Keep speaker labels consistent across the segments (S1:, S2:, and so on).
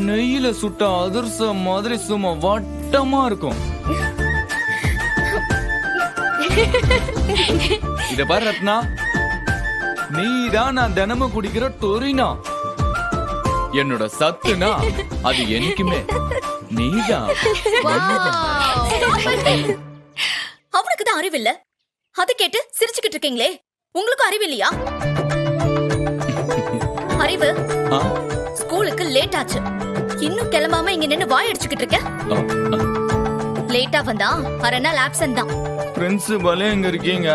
S1: நெய்யில சுட்ட அதிர்சம் மாதிரி சும்மா வட்டமா இருக்கும். இத பாரு ரத்னா, நீதான் நான் தினமும் குடிக்கிற டொரினா. என்னோட சத்துனா அது என்னைக்குமே நீதான்.
S2: அவனுக்கு தான் அறிவு இல்ல, அது கேட்டு சிரிச்சுக்கிட்டு இருக்கீங்களே, உங்களுக்கும் அறிவு இல்லையா? அறிவு, ஸ்கூலுக்கு லேட் ஆச்சு, இன்னும் கிளம்பாம இங்க நின்னு வாய் அடிச்சுக்கிட்டு இருக்க. லேட்டா வந்தா அரை நாள் ஆப்சென்ட் தான்.
S1: பிரின்சிபல் எங்க இருக்கீங்க?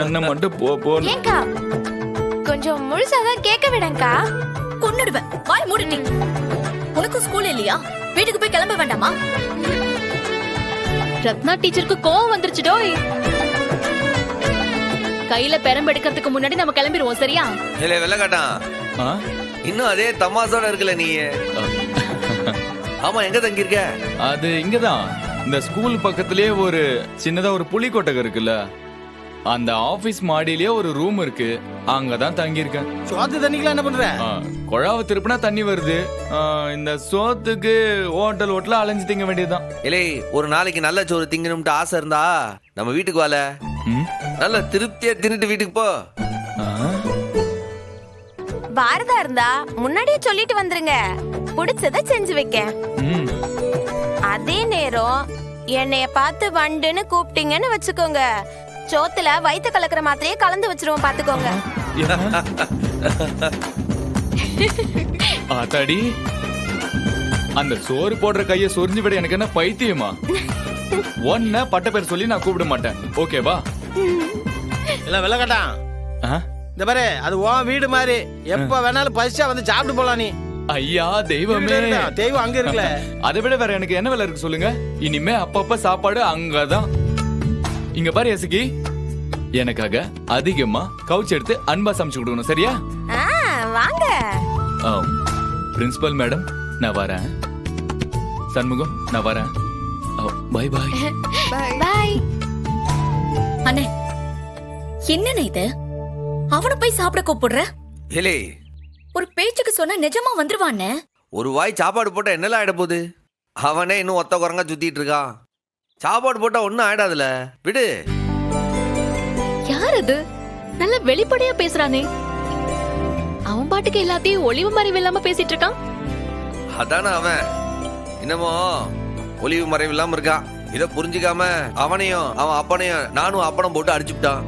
S1: என்ன மட்டும் போ.
S3: ஏங்கா கொஞ்சம் முழுசாதான் கேட்க விடங்கா.
S2: கொன்னுடுவேன், வாய் மூடிட்டி. உனக்கு ஸ்கூல் இல்லையா? வீட்டுக்கு போய் கிளம்ப வேண்டாமா?
S3: ரத்னா டீச்சருக்கு கோவம் வந்துருச்சுடோய். கையில பெரம்பு எடுக்கிறதுக்கு முன்னாடி நம்ம கிளம்பிடுவோம், சரியா?
S4: இல்ல வெள்ளக்காட்டான், இன்னும் அதே தமாசோட இருக்கல நீ. ஆமா, எங்க தங்கி இருக்க?
S1: அது இங்கதான், இந்த ஸ்கூல் பக்கத்திலேயே ஒரு சின்னதா ஒரு புலி கொட்டகை இருக்குல்ல, அந்த ஆபீஸ் மாடியிலேயே ஒரு ரூம் இருக்கு, அங்கதான் தங்கி இருக்கேன்.
S5: சோத்து தண்ணிக்கெல்லாம் என்ன பண்ற?
S1: குழாவை திருப்பினா தண்ணி வருது. இந்த சோத்துக்கு ஹோட்டல் அலைஞ்சு திங்க வேண்டியதுதான்.
S4: இல்லை, ஒரு நாளைக்கு நல்ல சோறு திங்கணும்ட்டு ஆசை இருந்தா நம்ம வீட்டுக்கு வாழ, நல்ல திருப்தியா தின்னுட்டு வீட்டுக்கு போ.
S3: வாரதா இருந்தா முன்னாடியே சொல்லிட்டு வந்துருங்க, பிடிச்சத செஞ்சு வைக்க. அதே நேரம் என்னைய பார்த்து வண்டுன்னு கூப்பிட்டீங்கன்னு வச்சுக்கோங்க, சோத்துல வயிற்று கலக்கிற மாதிரியே கலந்து வச்சிருவோம், பாத்துக்கோங்க.
S1: ஆத்தாடி, அந்த சோறு போடுற கைய சொரிஞ்சு விட எனக்கு என்ன பைத்தியமா? ஒன்ன பட்ட பேர் சொல்லி நான் கூப்பிட மாட்டேன், ஓகேவா?
S5: இல்ல வெள்ளக்காட்டான், இந்த பாரு, அது உன் வீடு மாதிரி, எப்ப வேணாலும் பசிச்சா வந்து சாப்பிட்டு போலாம் நீ.
S1: ஐயா தெய்வமே,
S5: தெய்வம் அங்க இருக்குல்ல.
S1: அதை விட வேற எனக்கு என்ன வேலை இருக்கு சொல்லுங்க? இனிமே அப்பப்ப சாப்பாடு அங்கதான். இங்க பாரு எசுகி, எனக்காக அதிகமா கவுச்சு எடுத்து அன்பா சமைச்சு கொடுக்கணும், சரியா?
S3: வாங்க.
S1: பிரின்சிபல் மேடம், நான் வரேன். சண்முகம், நான் வரேன். பை பாய்.
S3: பாய்.
S2: அண்ணே, என்னண்ணே இது? அவனை போய் சாப்பிட கூப்பிடுற?
S4: ஏலே,
S2: ஒரு பேச்சுக்கு சொன்னா நிஜமா வந்துருவானே.
S4: ஒரு வாய் சாப்பாடு போட்டா என்னெல்லாம் ஆயிட போகுது? அவனே இன்னும் ஒத்த குரங்கா சுத்திட்டு இருக்கான். சாப்பாடு போட்டா ஒன்னும் ஆயிடாதுல, விடு.
S3: யார் அது? நல்ல வெளிப்படையா பேசுறானே. அவன் பாட்டுக்கு எல்லாத்தையும் ஒளிவு மறைவு இல்லாம பேசிட்டு இருக்கான்.
S4: அதான அவன் இன்னமும் ஒளிவு மறைவு இல்லாம இருக்கான். இத புரிஞ்சுக்காம அவனையும் அவன் அப்பனையும் நானும் அப்பனம் போட்டு அடிச்சுட்டான்.